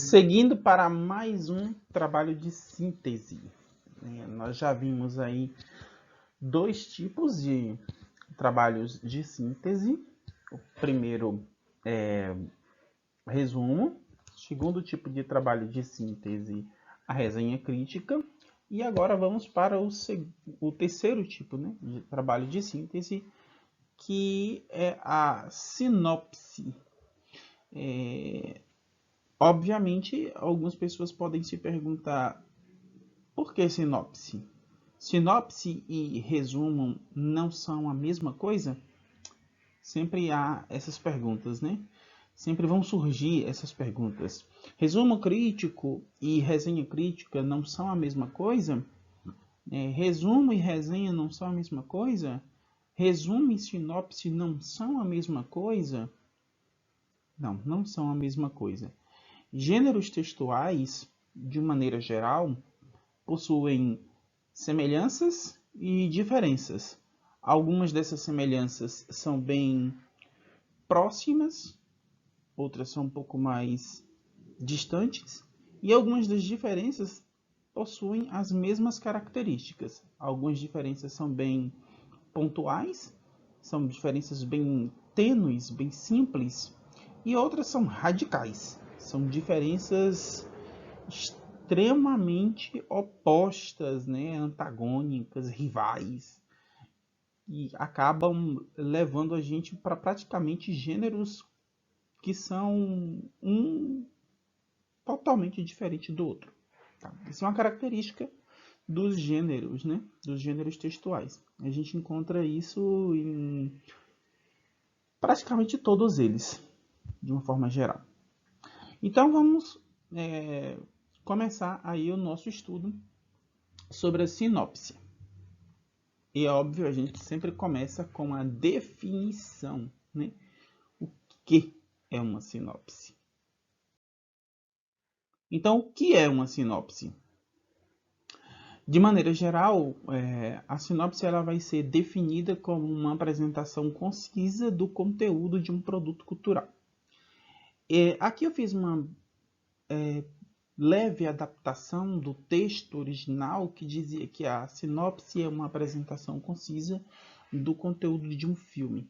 Seguindo para mais um trabalho de síntese. Nós já vimos aí dois tipos de trabalhos de síntese. O primeiro é resumo. O segundo tipo de trabalho de síntese, a resenha crítica. E agora vamos para o terceiro tipo, né, de trabalho de síntese, que é a sinopse. Obviamente, algumas pessoas podem se perguntar por que sinopse? Sinopse e resumo não são a mesma coisa? Sempre há essas perguntas, né? Sempre vão surgir essas perguntas. Resumo crítico e resenha crítica não são a mesma coisa? Resumo e resenha não são a mesma coisa? Resumo e sinopse não são a mesma coisa? Não, não são a mesma coisa. Gêneros textuais, de maneira geral, possuem semelhanças e diferenças. Algumas dessas semelhanças são bem próximas, outras são um pouco mais distantes, e algumas das diferenças possuem as mesmas características. Algumas diferenças são bem pontuais, são diferenças bem tênues, bem simples, e outras são radicais. São diferenças extremamente opostas, né, antagônicas, rivais, e acabam levando a gente para praticamente gêneros que são um totalmente diferente do outro. Tá? Isso é uma característica dos gêneros, né, dos gêneros textuais. A gente encontra isso em praticamente todos eles, de uma forma geral. Então vamos começar aí o nosso estudo sobre a sinopse. E é óbvio, a gente sempre começa com a definição, né? O que é uma sinopse? Então, o que é uma sinopse? De maneira geral, a sinopse ela vai ser definida como uma apresentação concisa do conteúdo de um produto cultural. Aqui eu fiz uma leve adaptação do texto original que dizia que a sinopse é uma apresentação concisa do conteúdo de um filme.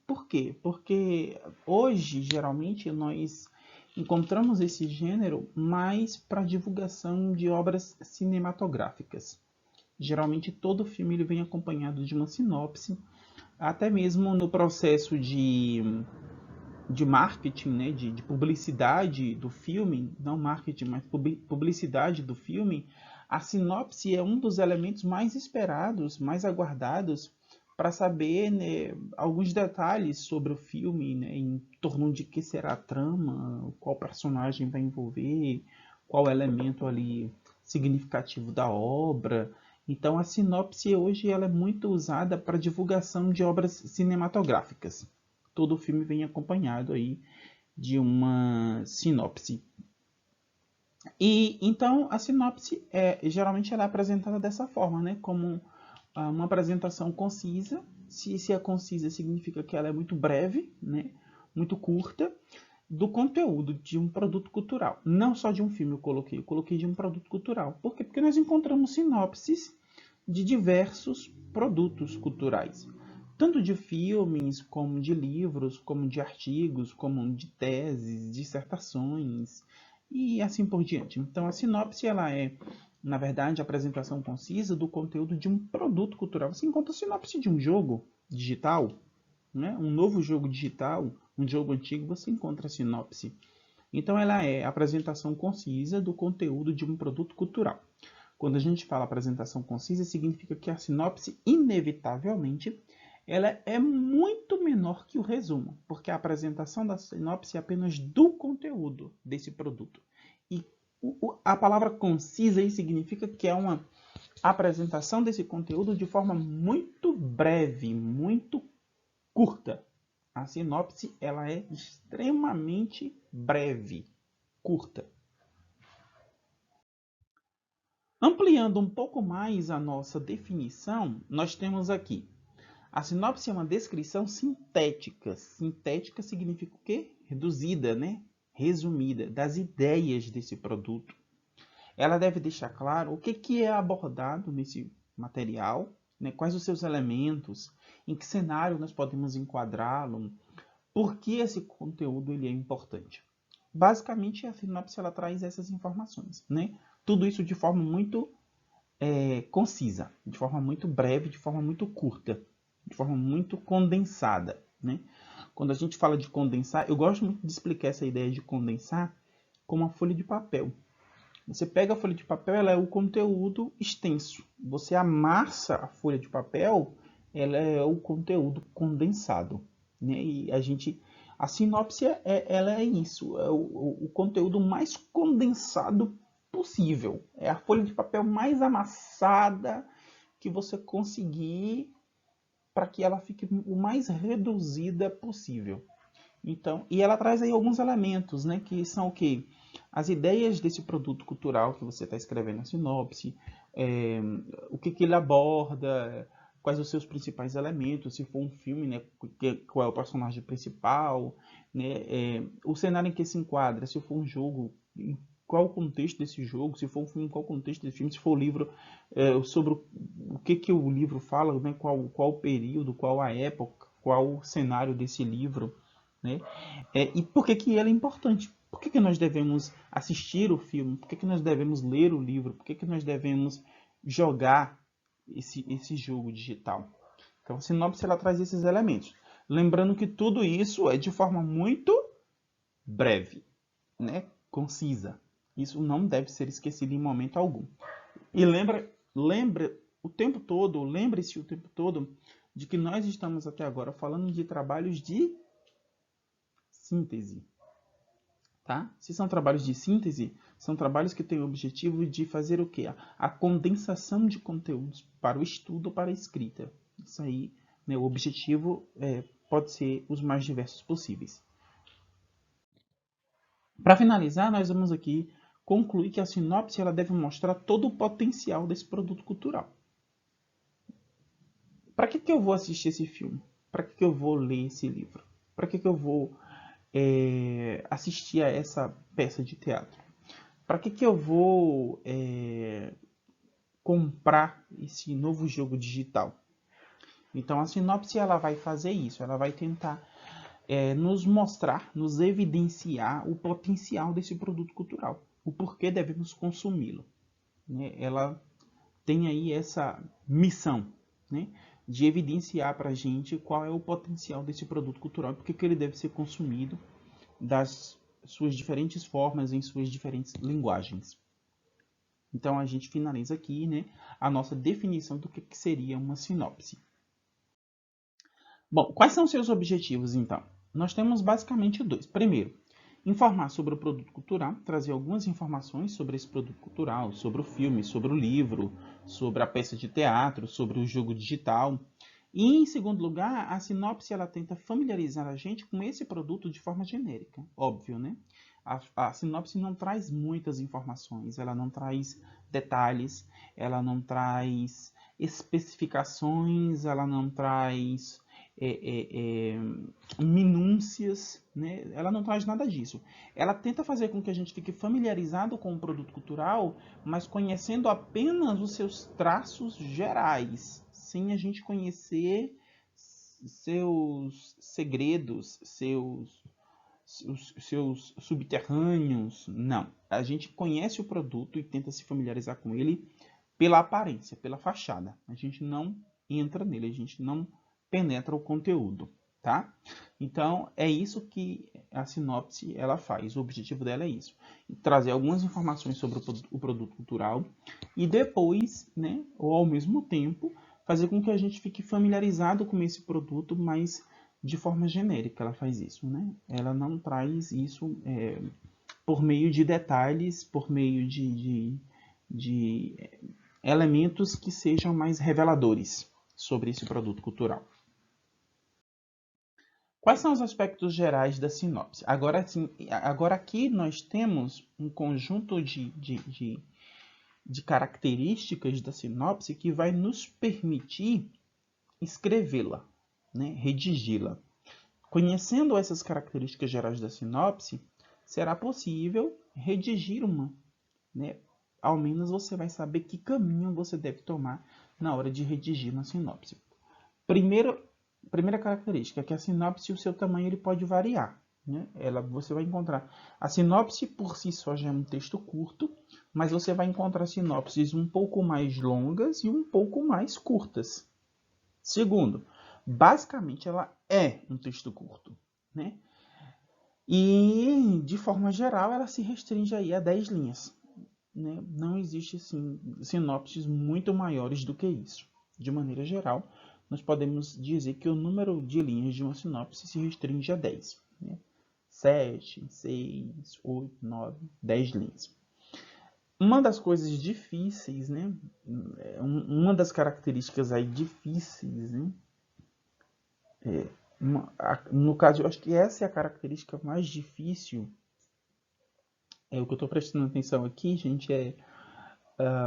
Por quê? Porque hoje, geralmente, nós encontramos esse gênero mais para divulgação de obras cinematográficas. Geralmente, todo filme ele vem acompanhado de uma sinopse, até mesmo no processo de marketing, né, de publicidade do filme, não marketing, mas publicidade do filme, a sinopse é um dos elementos mais esperados, mais aguardados para saber, né, alguns detalhes sobre o filme, né, em torno de que será a trama, qual personagem vai envolver, qual elemento ali significativo da obra. Então a sinopse hoje ela é muito usada para divulgação de obras cinematográficas. Todo filme vem acompanhado aí de uma sinopse. E então a sinopse geralmente ela é apresentada dessa forma, né? Como uma apresentação concisa. Se é concisa, significa que ela é muito breve, né? Muito curta, do conteúdo de um produto cultural. Não só de um filme eu coloquei de um produto cultural. Por quê? Porque nós encontramos sinopses de diversos produtos culturais. Tanto de filmes, como de livros, como de artigos, como de teses, dissertações e assim por diante. Então a sinopse ela é, na verdade, a apresentação concisa do conteúdo de um produto cultural. Você encontra a sinopse de um jogo digital, né? Um novo jogo digital, um jogo antigo, você encontra a sinopse. Então ela é a apresentação concisa do conteúdo de um produto cultural. Quando a gente fala apresentação concisa, significa que a sinopse, inevitavelmente, ela é muito menor que o resumo, porque a apresentação da sinopse é apenas do conteúdo desse produto. E a palavra concisa aí significa que é uma apresentação desse conteúdo de forma muito breve, muito curta. A sinopse ela é extremamente breve, curta. Ampliando um pouco mais a nossa definição, nós temos aqui: a sinopse é uma descrição sintética. Sintética significa o quê? Reduzida, né? resumida das ideias desse produto. Ela deve deixar claro o que é abordado nesse material, né? Quais os seus elementos, em que cenário nós podemos enquadrá-lo, por que esse conteúdo ele é importante. Basicamente, a sinopse ela traz essas informações, né? Tudo isso de forma muito concisa, de forma muito breve, de forma muito curta, de forma muito condensada, né? Quando a gente fala de condensar, eu gosto muito de explicar essa ideia de condensar com uma folha de papel. Você pega a folha de papel, ela é o conteúdo extenso. Você amassa a folha de papel, ela é o conteúdo condensado, né? E a sinopse ela é isso, é o conteúdo mais condensado possível. É a folha de papel mais amassada que você conseguir para que ela fique o mais reduzida possível. Então, e ela traz aí alguns elementos, né, que são o quê? As ideias desse produto cultural que você está escrevendo na sinopse, o que ele aborda, quais os seus principais elementos, se for um filme, né, qual é o personagem principal, né, o cenário em que se enquadra, se for um jogo, qual o contexto desse jogo, se for um filme, qual o contexto desse filme, se for um livro, sobre o que o livro fala, né, qual o período, qual a época, qual o cenário desse livro, né? E por que ele é importante? Por que nós devemos assistir o filme? Por que nós devemos ler o livro? Por que nós devemos jogar esse jogo digital? Então, a sinopse ela traz esses elementos. Lembrando que tudo isso é de forma muito breve, né? Concisa. Isso não deve ser esquecido em momento algum. E lembre-se o tempo todo de que nós estamos até agora falando de trabalhos de síntese. Tá? Se são trabalhos de síntese, são trabalhos que têm o objetivo de fazer o quê? A condensação de conteúdos para o estudo ou para a escrita. Isso aí, né, o objetivo pode ser os mais diversos possíveis. Para finalizar, nós vamos aqui concluir que a sinopse ela deve mostrar todo o potencial desse produto cultural. Para que eu vou assistir esse filme? Para que eu vou ler esse livro? Para que eu vou assistir a essa peça de teatro? Para que eu vou comprar esse novo jogo digital? Então a sinopse ela vai fazer isso, ela vai tentar nos mostrar, nos evidenciar o potencial desse produto cultural, o porquê devemos consumi-lo, né? Ela tem aí essa missão, né, de evidenciar para a gente qual é o potencial desse produto cultural, porque que ele deve ser consumido das suas diferentes formas, em suas diferentes linguagens. Então a gente finaliza aqui, né, a nossa definição do que seria uma sinopse. Bom, quais são seus objetivos então? Nós temos basicamente dois. Primeiro, informar sobre o produto cultural, trazer algumas informações sobre esse produto cultural, sobre o filme, sobre o livro, sobre a peça de teatro, sobre o jogo digital. E, em segundo lugar, a sinopse ela tenta familiarizar a gente com esse produto de forma genérica, óbvio, né? A sinopse não traz muitas informações, ela não traz detalhes, ela não traz especificações, ela não traz minúcias, né? Ela não traz nada disso. Ela tenta fazer com que a gente fique familiarizado com o produto cultural, mas conhecendo apenas os seus traços gerais, sem a gente conhecer seus segredos, seus subterrâneos. Não. A gente conhece o produto e tenta se familiarizar com ele pela aparência, pela fachada. A gente não entra nele, a gente não penetra o conteúdo, tá? Então, é isso que a sinopse ela faz. O objetivo dela é isso. Trazer algumas informações sobre o produto cultural e depois, né, ou ao mesmo tempo, fazer com que a gente fique familiarizado com esse produto, mas de forma genérica ela faz isso, né? Ela não traz isso por meio de detalhes, por meio de elementos que sejam mais reveladores sobre esse produto cultural. Quais são os aspectos gerais da sinopse? Agora aqui nós temos um conjunto de características da sinopse que vai nos permitir escrevê-la, né? Redigi-la. Conhecendo essas características gerais da sinopse, será possível redigir uma, né? Ao menos você vai saber que caminho você deve tomar na hora de redigir uma sinopse. Primeira característica é que a sinopse, o seu tamanho, ele pode variar, né? Você vai encontrar a sinopse por si só já é um texto curto, mas você vai encontrar sinopses um pouco mais longas e um pouco mais curtas. Segundo, basicamente ela é um texto curto, né? E de forma geral ela se restringe aí a 10 linhas, né? Não existe assim, sinopses muito maiores do que isso. De maneira geral, nós podemos dizer que o número de linhas de uma sinopse se restringe a 10. Né? 7, 6, 8, 9, 10 linhas. Uma das coisas difíceis, né? Uma das características aí difíceis, né? No caso, eu acho que essa é a característica mais difícil. O que eu estou prestando atenção aqui, gente,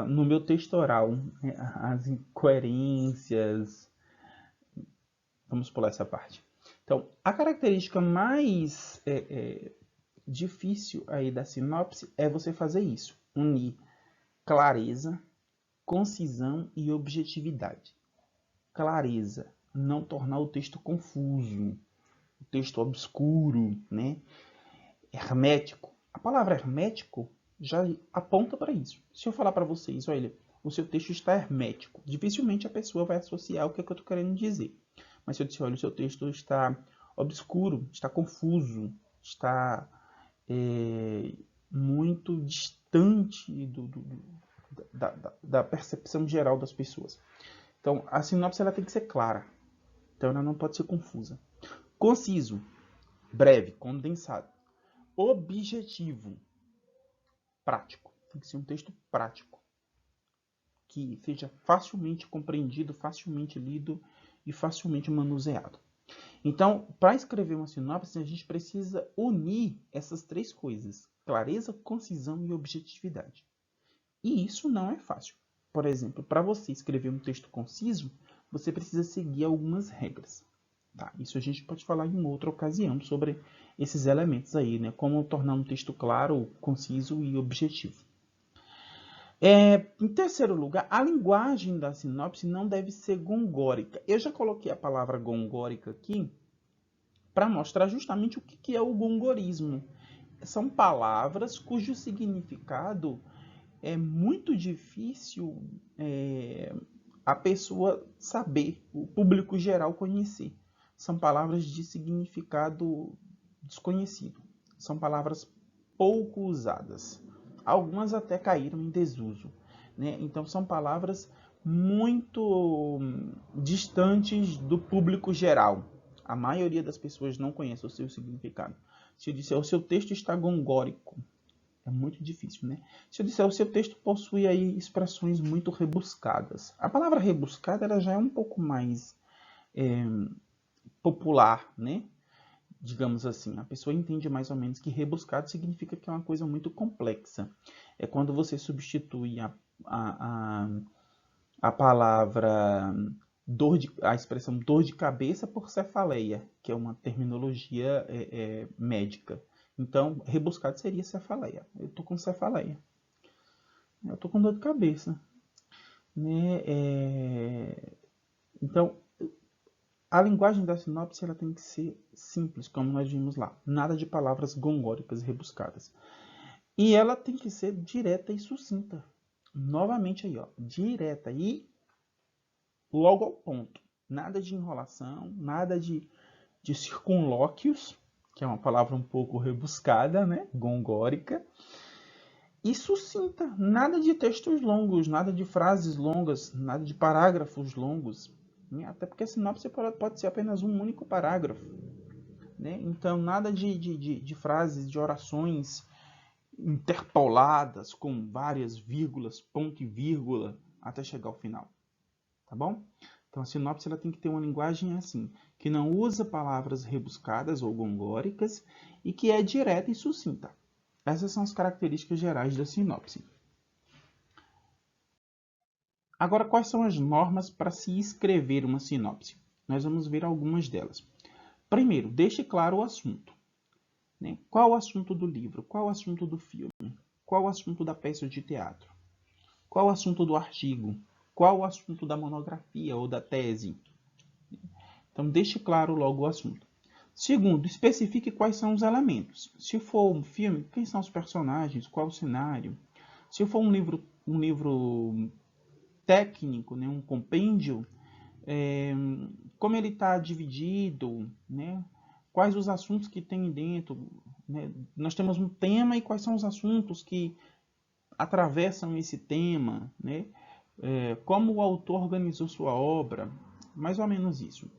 no meu texto oral, né, as incoerências. Vamos pular essa parte. Então, a característica mais difícil aí da sinopse é você fazer isso. Unir clareza, concisão e objetividade. Clareza, não tornar o texto confuso, o texto obscuro, né? Hermético. A palavra hermético já aponta para isso. Se eu falar para vocês, olha, o seu texto está hermético, dificilmente a pessoa vai associar o que, é que eu estou querendo dizer. Mas se eu disser, olha, o seu texto está obscuro, está confuso, está muito distante da percepção geral das pessoas. Então, a sinopse ela tem que ser clara. Então, ela não pode ser confusa. Conciso, breve, condensado. Objetivo, prático. Tem que ser um texto prático, que seja facilmente compreendido, facilmente lido e facilmente manuseado. Então, para escrever uma sinopse, a gente precisa unir essas três coisas: clareza, concisão e objetividade. E isso não é fácil. Por exemplo, para você escrever um texto conciso, você precisa seguir algumas regras. Tá? Isso a gente pode falar em outra ocasião sobre esses elementos aí, né? Como tornar um texto claro, conciso e objetivo. Em terceiro lugar, a linguagem da sinopse não deve ser gongórica. Eu já coloquei a palavra gongórica aqui para mostrar justamente o que é o gongorismo. São palavras cujo significado é muito difícil a pessoa saber, o público geral conhecer. São palavras de significado desconhecido. São palavras pouco usadas. Algumas até caíram em desuso. Né? Então, são palavras muito distantes do público geral. A maioria das pessoas não conhece o seu significado. Se eu disser, o seu texto está gongórico, é muito difícil, né? Se eu disser, o seu texto possui aí expressões muito rebuscadas. A palavra rebuscada ela já é um pouco mais popular, né? Digamos assim, a pessoa entende mais ou menos que rebuscado significa que é uma coisa muito complexa. É quando você substitui a palavra a expressão dor de cabeça por cefaleia, que é uma terminologia médica. Então, rebuscado seria cefaleia. Eu tô com cefaleia. Eu tô com dor de cabeça. Né? Então, a linguagem da sinopse ela tem que ser simples, como nós vimos lá. Nada de palavras gongóricas e rebuscadas. E ela tem que ser direta e sucinta. Novamente aí, ó, direta e logo ao ponto. Nada de enrolação, nada de circunlóquios, que é uma palavra um pouco rebuscada, né? Gongórica. E sucinta, nada de textos longos, nada de frases longas, nada de parágrafos longos. Né? Até porque a sinopse pode ser apenas um único parágrafo. Né? Então, nada de frases, de orações interpoladas com várias vírgulas, ponto e vírgula, até chegar ao final. Tá bom? Então, a sinopse ela tem que ter uma linguagem assim, que não usa palavras rebuscadas ou gongóricas e que é direta e sucinta. Essas são as características gerais da sinopse. Agora, quais são as normas para se escrever uma sinopse? Nós vamos ver algumas delas. Primeiro, deixe claro o assunto. né? Qual o assunto do livro? Qual o assunto do filme? Qual o assunto da peça de teatro? Qual o assunto do artigo? Qual o assunto da monografia ou da tese? Então, deixe claro logo o assunto. Segundo, especifique quais são os elementos. Se for um filme, quem são os personagens? Qual o cenário? Se for um livro técnico, né, um compêndio, como ele está dividido, né? Quais os assuntos que tem dentro, né? Nós temos um tema e quais são os assuntos que atravessam esse tema, né? Como o autor organizou sua obra, mais ou menos isso.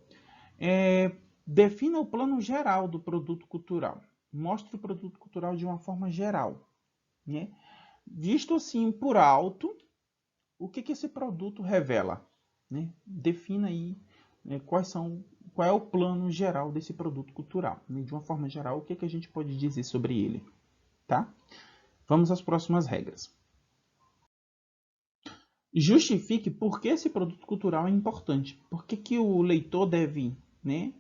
Defina o plano geral do produto cultural. Mostre o produto cultural de uma forma geral, né? Visto assim por alto, o que esse produto revela, né? Defina aí, né, qual é o plano geral desse produto cultural, né? De uma forma geral, o que a gente pode dizer sobre ele, tá? Vamos às próximas regras. Justifique por que esse produto cultural é importante. Por que o leitor deve, né,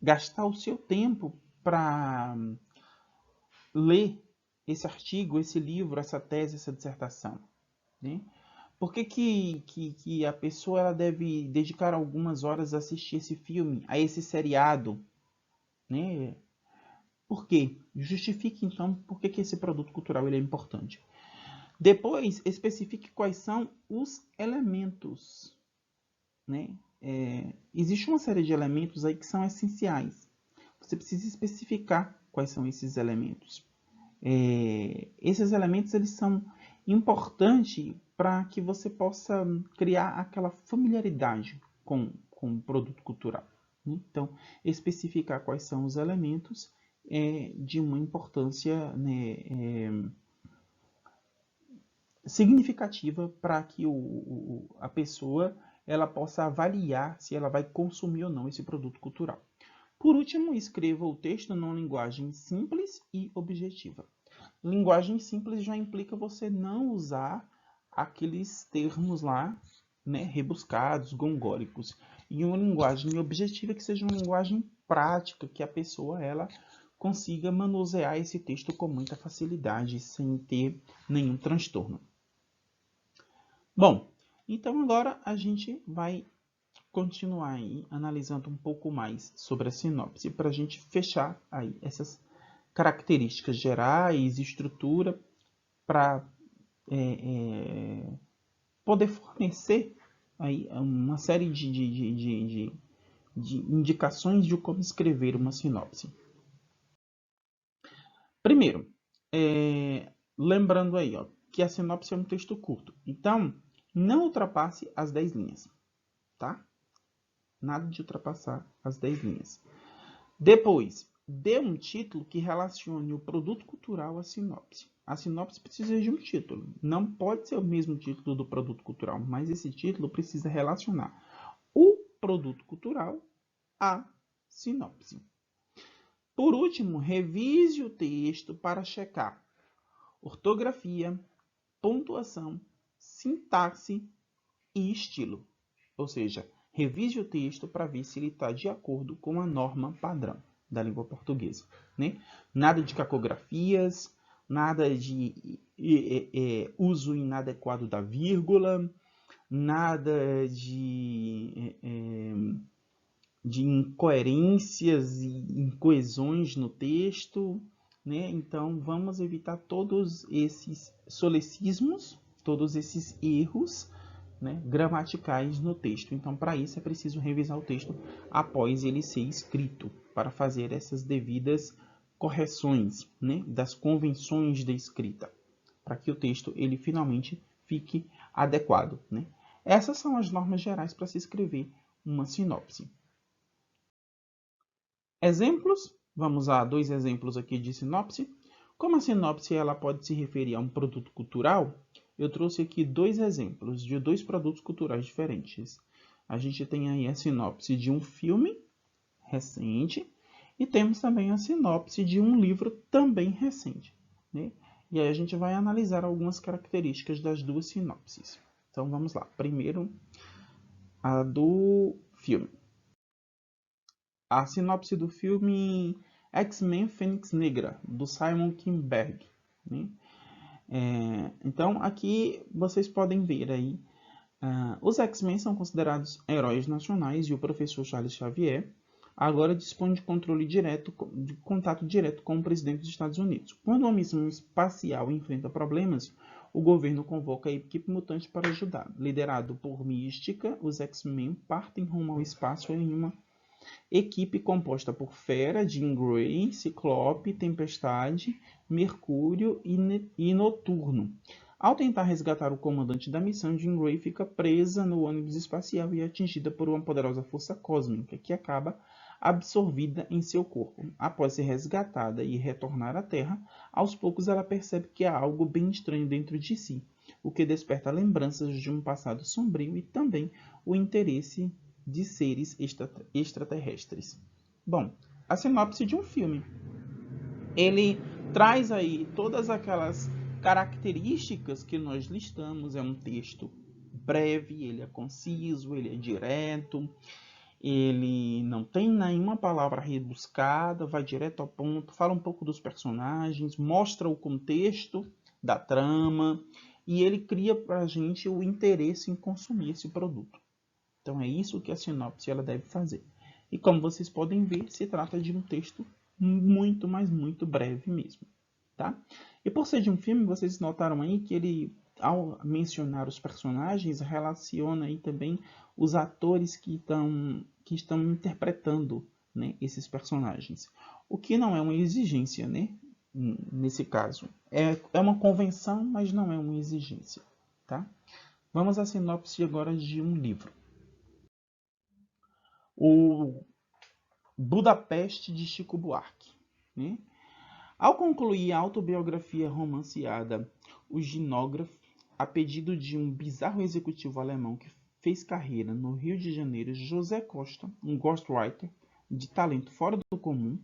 gastar o seu tempo para ler esse artigo, esse livro, essa tese, essa dissertação, né? Por que a pessoa ela deve dedicar algumas horas a assistir esse filme, a esse seriado, né? Por quê? Justifique então por que esse produto cultural ele é importante. Depois, especifique quais são os elementos, né? Existe uma série de elementos aí que são essenciais. Você precisa especificar quais são esses elementos. Esses elementos eles são importantes para que você possa criar aquela familiaridade com o produto cultural, né? Então, especificar quais são os elementos é de uma importância, né, significativa para que a pessoa ela possa avaliar se ela vai consumir ou não esse produto cultural. Por último, escreva o texto numa linguagem simples e objetiva. Linguagem simples já implica você não usar aqueles termos lá, né, rebuscados, gongóricos. E uma linguagem objetiva que seja uma linguagem prática, que a pessoa ela consiga manusear esse texto com muita facilidade, sem ter nenhum transtorno. Bom, então agora a gente vai continuar aí analisando um pouco mais sobre a sinopse, para a gente fechar aí essas características gerais, estrutura, para poder fornecer aí uma série de indicações de como escrever uma sinopse. Primeiro, lembrando aí, ó, que a sinopse é um texto curto, então não ultrapasse as 10 linhas, tá? Nada de ultrapassar as 10 linhas. Depois, dê um título que relacione o produto cultural à sinopse. A sinopse precisa de um título. Não pode ser o mesmo título do produto cultural, mas esse título precisa relacionar o produto cultural à sinopse. Por último, revise o texto para checar ortografia, pontuação, sintaxe e estilo. Ou seja, revise o texto para ver se ele está de acordo com a norma padrão da língua portuguesa, né? Nada de cacografias, nada de uso inadequado da vírgula, nada de incoerências e incoesões no texto, né? Então vamos evitar todos esses solecismos, todos esses erros, né, gramaticais no texto. Então, para isso é preciso revisar o texto após ele ser escrito, para fazer essas devidas correções, né, das convenções de escrita, para que o texto ele finalmente fique adequado, né? Essas são as normas gerais para se escrever uma sinopse. Exemplos, vamos a 2 exemplos aqui de sinopse. Como a sinopse ela pode se referir a um produto cultural, eu trouxe aqui 2 exemplos de 2 produtos culturais diferentes. A gente tem aí a sinopse de um filme recente e temos também a sinopse de um livro também recente, né? E aí a gente vai analisar algumas características das duas sinopses. Então vamos lá. Primeiro, a do filme. A sinopse do filme X-Men Fênix Negra, do Simon Kinberg, né? Então, aqui vocês podem ver aí, os X-Men são considerados heróis nacionais e o professor Charles Xavier agora dispõe de controle direto, de contato direto com o presidente dos Estados Unidos. Quando uma missão espacial enfrenta problemas, o governo convoca a equipe mutante para ajudar. Liderado por Mística, os X-Men partem rumo ao espaço em uma equipe composta por Fera, Jean Grey, Ciclope, Tempestade, Mercúrio e Noturno. Ao tentar resgatar o comandante da missão, Jean Grey fica presa no ônibus espacial e é atingida por uma poderosa força cósmica, que acaba absorvida em seu corpo. Após ser resgatada e retornar à Terra, aos poucos ela percebe que há algo bem estranho dentro de si, o que desperta lembranças de um passado sombrio e também o interesse de seres extraterrestres. Bom, a sinopse de um filme. Ele traz aí todas aquelas características que nós listamos. É um texto breve, ele é conciso, ele é direto, ele não tem nenhuma palavra rebuscada, vai direto ao ponto, fala um pouco dos personagens, mostra o contexto da trama e ele cria para a gente o interesse em consumir esse produto. Então é isso que a sinopse ela deve fazer. E como vocês podem ver, se trata de um texto muito, mas muito breve mesmo, tá? E por ser de um filme, vocês notaram aí que ele, ao mencionar os personagens, relaciona aí também os atores que estão interpretando, né, esses personagens. O que não é uma exigência, né? Nesse caso. É uma convenção, mas não é uma exigência, tá? Vamos à sinopse agora de um livro. O Budapeste de Chico Buarque, né? Ao concluir a autobiografia romanceada O Ginógrafo, a pedido de um bizarro executivo alemão que fez carreira no Rio de Janeiro, José Costa, um ghostwriter de talento fora do comum,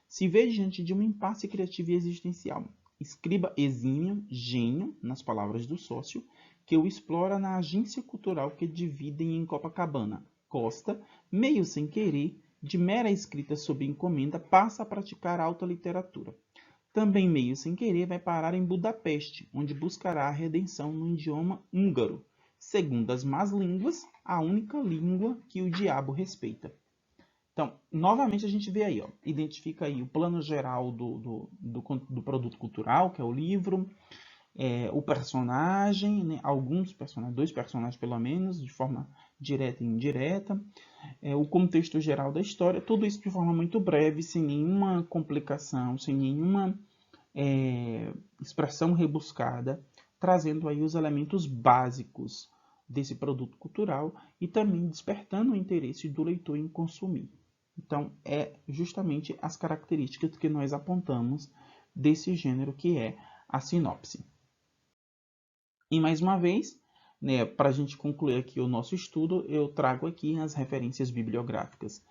se vê diante de um impasse criativo e existencial. Escriba exímio, gênio, nas palavras do sócio, que o explora na agência cultural que dividem em Copacabana. Costa, meio sem querer, de mera escrita sob encomenda, passa a praticar alta literatura. Também meio sem querer vai parar em Budapeste, onde buscará a redenção no idioma húngaro, segundo as más línguas, a única língua que o diabo respeita. Então, novamente a gente vê aí, ó, identifica aí o plano geral do produto cultural, que é o livro, o personagem, né, alguns personagens, 2 personagens pelo menos, de forma direta e indireta, o contexto geral da história, tudo isso de forma muito breve, sem nenhuma complicação, sem nenhuma expressão rebuscada, trazendo aí os elementos básicos desse produto cultural e também despertando o interesse do leitor em consumir. Então, é justamente as características que nós apontamos desse gênero que é a sinopse. E mais uma vez, né, para a gente concluir aqui o nosso estudo, eu trago aqui as referências bibliográficas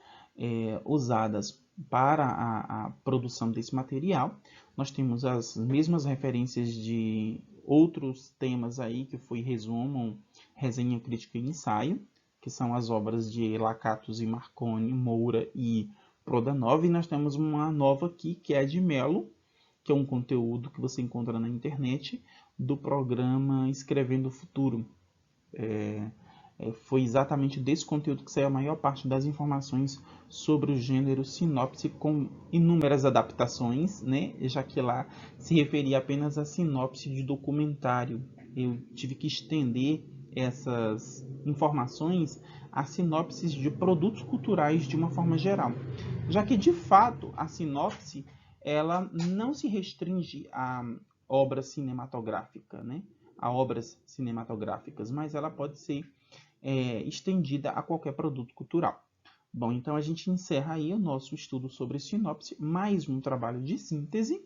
usadas para a produção desse material. Nós temos as mesmas referências de outros temas aí, que foi resumo, resenha crítica e ensaio, que são as obras de Lakatos e Marconi, Moura e Prodanov. E nós temos uma nova aqui, que é de Mello, que é um conteúdo que você encontra na internet, do programa Escrevendo o Futuro. Foi exatamente desse conteúdo que saiu a maior parte das informações sobre o gênero sinopse, com inúmeras adaptações, né? Já que lá se referia apenas a sinopse de documentário. Eu tive que estender essas informações a sinopses de produtos culturais de uma forma geral, já que de fato a sinopse ela não se restringe a obra cinematográfica, né? A obras cinematográficas, mas ela pode ser estendida a qualquer produto cultural. Bom, então a gente encerra aí o nosso estudo sobre sinopse, mais um trabalho de síntese,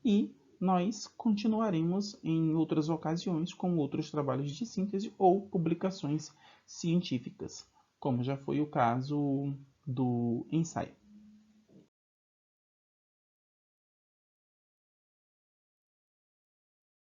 e nós continuaremos em outras ocasiões com outros trabalhos de síntese ou publicações científicas, como já foi o caso do ensaio.